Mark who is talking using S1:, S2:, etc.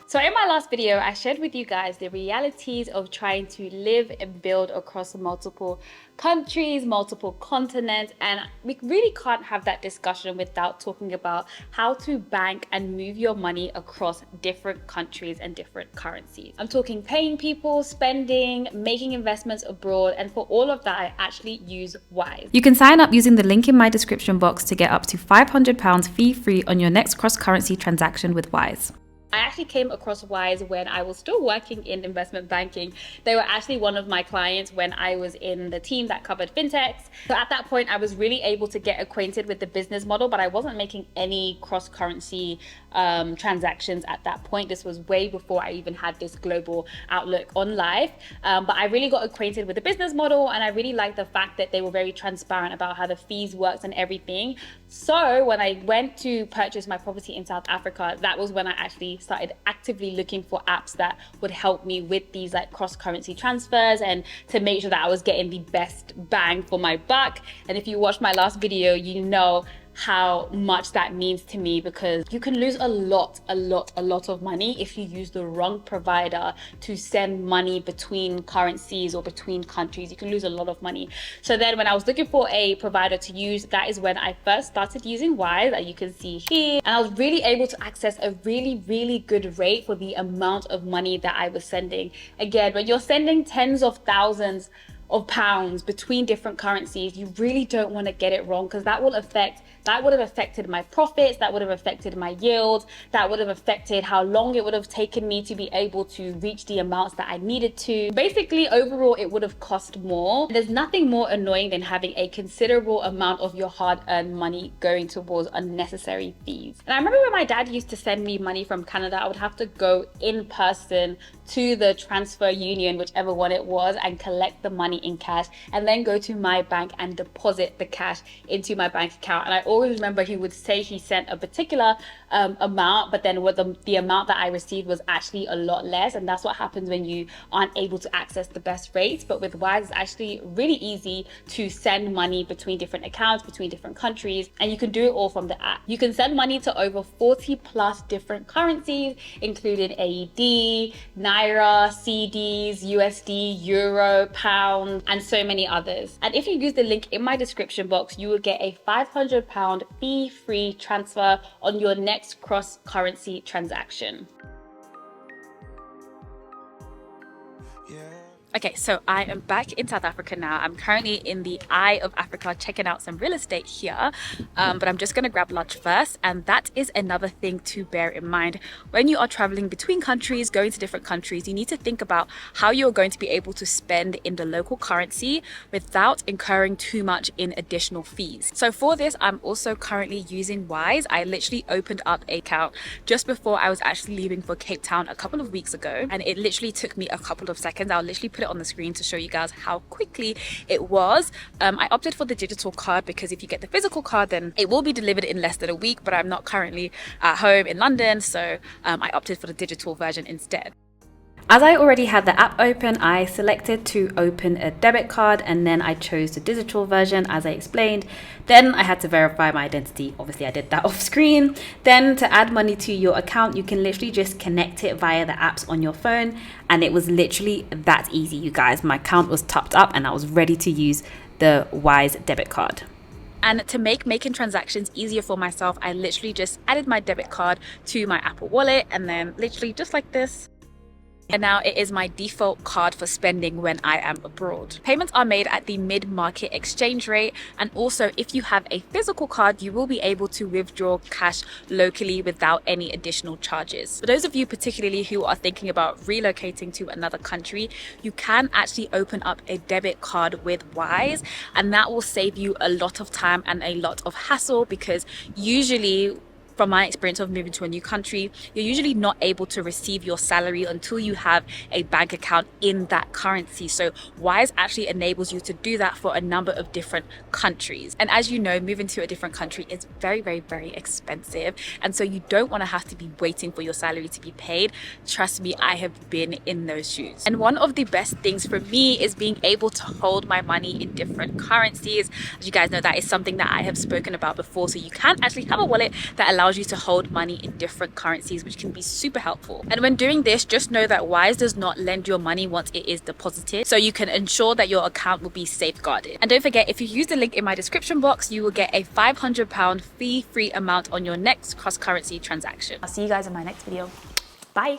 S1: So in my last video, I shared with you guys the realities of trying to live and build across multiple countries, multiple continents, and we really can't have that discussion without talking about how to bank and move your money across different countries and different currencies. I'm talking paying people, spending, making investments abroad, and for all of that, I actually use Wise.
S2: You can sign up using the link in my description box to get up to £500 fee-free on your next cross-currency transaction with Wise.
S1: I actually came across Wise when I was still working in investment banking. They were actually one of my clients when I was in the team that covered fintechs. So at that point, I was really able to get acquainted with the business model, but I wasn't making any cross-currency transactions at that point. This was way before I even had this global outlook on life. But I really got acquainted with the business model, and I really liked the fact that they were very transparent about how the fees worked and everything. So when I went to purchase my property in South Africa, that was when I actually started actively looking for apps that would help me with these like cross-currency transfers and to make sure that I was getting the best bang for my buck. And if you watched my last video, you know how much that means to me, because you can lose a lot of money if you use the wrong provider to send money between currencies or between countries. You can lose a lot of money. So then when I was looking for a provider to use, that is when I first started using Wise, that you can see here, and I was really able to access a really good rate for the amount of money that I was sending. Again, when you're sending tens of thousands of pounds between different currencies, you really don't want to get it wrong, because that would have affected my profits, that would have affected my yield, that would have affected how long it would have taken me to be able to reach the amounts that I needed to. Basically, overall, it would have cost more. There's nothing more annoying than having a considerable amount of your hard-earned money going towards unnecessary fees. And I remember when my dad used to send me money from Canada, I would have to go in person to the transfer union, whichever one it was, and collect the money in cash, and then go to my bank and deposit the cash into my bank account. And I always remember he would say he sent a particular amount, but then what the amount that I received was actually a lot less. And that's what happens when you aren't able to access the best rates. But with Wise, it's actually really easy to send money between different accounts, between different countries, and you can do it all from the app. You can send money to over 40 plus different currencies, including AED, Naira, CDs, USD, Euro, Pound, and so many others. And if you use the link in my description box, you will get a £500 fee-free transfer on your next cross-currency transaction.
S2: Okay, so I am back in South Africa now. I'm currently in the Eye of Africa checking out some real estate here, but I'm just gonna grab lunch first. And that is another thing to bear in mind. When you are traveling between countries, going to different countries, you need to think about how you're going to be able to spend in the local currency without incurring too much in additional fees. So for this, I'm also currently using Wise. I literally opened up an account just before I was actually leaving for Cape Town a couple of weeks ago, and it literally took me a couple of seconds. I'll literally put it on the screen to show you guys how quickly it was. I opted for the digital card because if you get the physical card, then it will be delivered in less than a week, but I'm not currently at home in London, so I opted for the digital version instead. As I already had the app open, I selected to open a debit card, and then I chose the digital version as I explained. Then I had to verify my identity. Obviously I did that off screen. Then to add money to your account, you can literally just connect it via the apps on your phone, and it was literally that easy, you guys. My account was topped up and I was ready to use the Wise debit card. And to make making transactions easier for myself, I literally just added my debit card to my Apple Wallet, and then literally just like this. And now it is my default card for spending when I am abroad. Payments are made at the mid-market exchange rate, and also if you have a physical card, you will be able to withdraw cash locally without any additional charges. For those of you particularly who are thinking about relocating to another country, you can actually open up a debit card with Wise, and that will save you a lot of time and a lot of hassle, because usually, from my experience of moving to a new country, you're usually not able to receive your salary until you have a bank account in that currency. So Wise actually enables you to do that for a number of different countries. And as you know, moving to a different country is very expensive. And so you don't want to have to be waiting for your salary to be paid. Trust me, I have been in those shoes. And one of the best things for me is being able to hold my money in different currencies. As you guys know, that is something that I have spoken about before. So you can actually have a wallet that allows allows you to hold money in different currencies, which can be super helpful. And when doing this, just know that Wise does not lend your money once it is deposited, so you can ensure that your account will be safeguarded. And don't forget, if you use the link in my description box, you will get a £500 fee-free amount on your next cross-currency transaction. I'll see you guys in my next video. Bye.